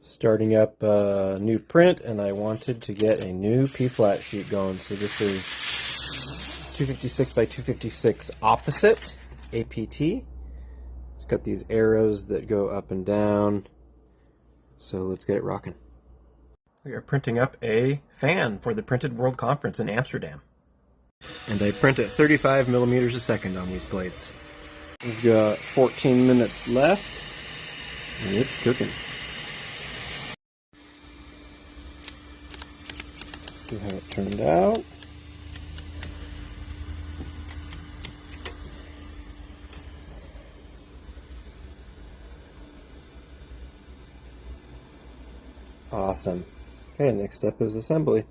Starting up a new print, and I wanted to get a new P-flat sheet going. So this is 256 by 256 opposite APT. It's got these arrows that go up and down. So let's get it rocking. We are printing up a fan for the Printed World Conference in Amsterdam. And I print at 35 millimeters a second on these plates. We've got 14 minutes left, and it's cooking. See how it turned out. Awesome. Okay, next step is assembly.